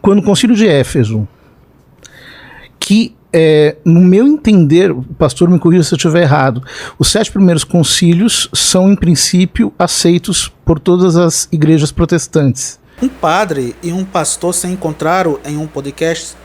quando o Concílio de Éfeso, que no meu entender, o pastor me corrija se eu estiver errado, os 7 primeiros concílios são em princípio aceitos por todas as igrejas protestantes. Um padre e um pastor se encontraram em um podcast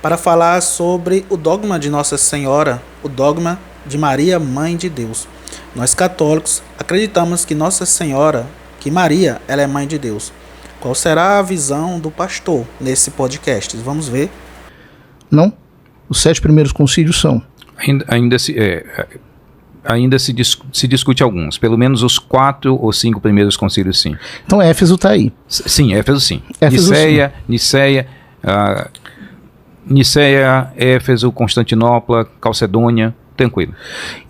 para falar sobre o dogma de Nossa Senhora, o dogma de Maria, Mãe de Deus. Nós católicos acreditamos que Nossa Senhora, que Maria, ela é Mãe de Deus. Qual será a visão do pastor nesse podcast? Vamos ver. Não, os 7 primeiros concílios são. Ainda se discute alguns, pelo menos os 4 ou 5 primeiros concílios, sim. Então Éfeso está aí. Sim, Éfeso sim. Niceia, Éfeso, Constantinopla, Calcedônia, tranquilo.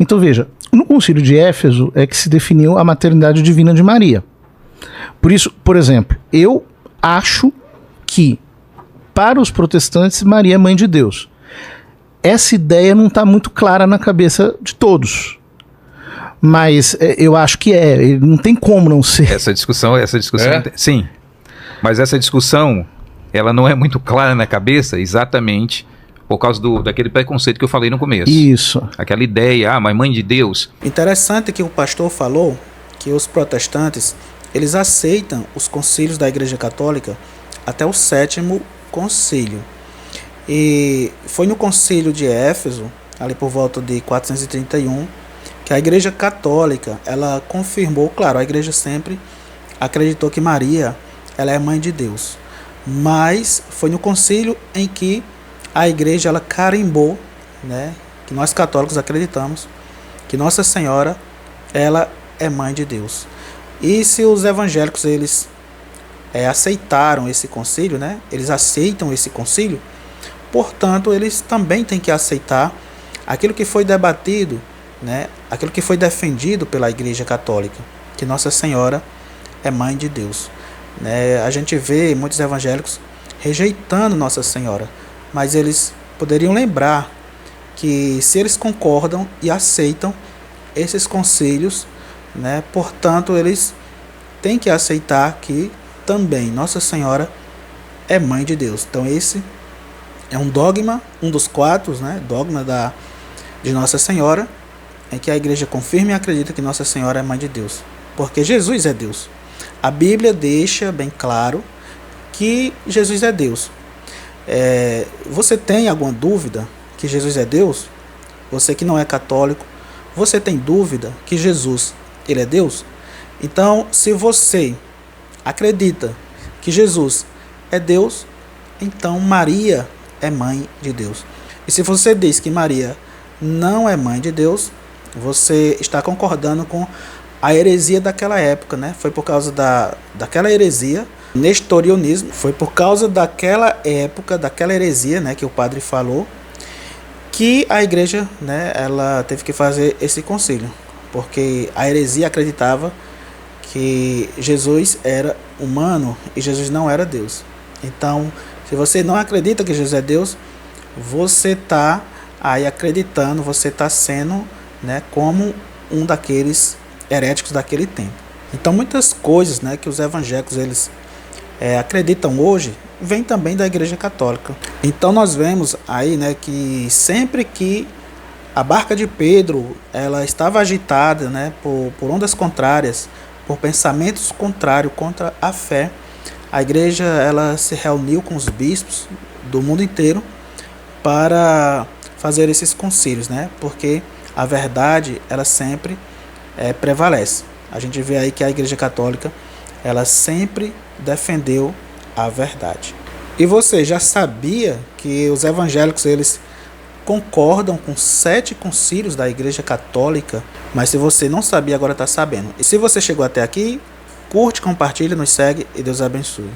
Então veja, no concílio de Éfeso é que se definiu a maternidade divina de Maria. Por isso, por exemplo, eu acho que para os protestantes Maria é Mãe de Deus. Essa ideia não está muito clara na cabeça de todos. Mas eu acho que não tem como não ser. Essa discussão sim. Mas essa discussão, ela não é muito clara na cabeça exatamente por causa daquele preconceito que eu falei no começo. Isso. Aquela ideia, mas Mãe de Deus. Interessante que o pastor falou que os protestantes, eles aceitam os concílios da Igreja Católica até o 7º concílio. E foi no concílio de Éfeso, ali por volta de 431, que a Igreja Católica, ela confirmou, claro, a Igreja sempre acreditou que Maria, ela é Mãe de Deus. Mas foi no concílio em que a Igreja, ela carimbou, né, que nós católicos acreditamos que Nossa Senhora, ela é Mãe de Deus. E se os evangélicos, eles aceitaram esse concílio, né, eles aceitam esse concílio, portanto, eles também têm que aceitar aquilo que foi debatido, né, aquilo que foi defendido pela Igreja Católica, que Nossa Senhora é Mãe de Deus. Né? A gente vê muitos evangélicos rejeitando Nossa Senhora, mas eles poderiam lembrar que se eles concordam e aceitam esses concílios, né, portanto, eles têm que aceitar que também Nossa Senhora é Mãe de Deus. Então esse é um dogma, um dos 4, né, dogma de Nossa Senhora, em que a igreja confirma e acredita que Nossa Senhora é Mãe de Deus, porque Jesus é Deus. A Bíblia deixa bem claro que Jesus é Deus. Você tem alguma dúvida que Jesus é Deus? Você que não é católico, você tem dúvida que Jesus, ele é Deus? Então, se você acredita que Jesus é Deus, então Maria é Mãe de Deus. E se você diz que Maria não é Mãe de Deus, você está concordando com a heresia daquela época, né? Foi por causa daquela heresia, nestorianismo, foi por causa daquela época, daquela heresia, né, que o padre falou, que a igreja, né, ela teve que fazer esse concílio, porque a heresia acreditava que Jesus era humano e Jesus não era Deus. Então, se você não acredita que Jesus é Deus, você está aí acreditando, você está sendo, né, como um daqueles heréticos daquele tempo. Então muitas coisas, né, que os evangélicos eles acreditam hoje vem também da Igreja Católica. Então nós vemos aí, né, que sempre que a barca de Pedro ela estava agitada, né, por ondas contrárias, por pensamentos contrários contra a fé, a igreja ela se reuniu com os bispos do mundo inteiro para fazer esses concílios, né? Porque a verdade ela sempre prevalece. A gente vê aí que a Igreja Católica ela sempre defendeu a verdade. E você já sabia que os evangélicos eles concordam com 7 concílios da Igreja Católica? Mas se você não sabia, agora está sabendo. E se você chegou até aqui, curte, compartilha, nos segue e Deus abençoe.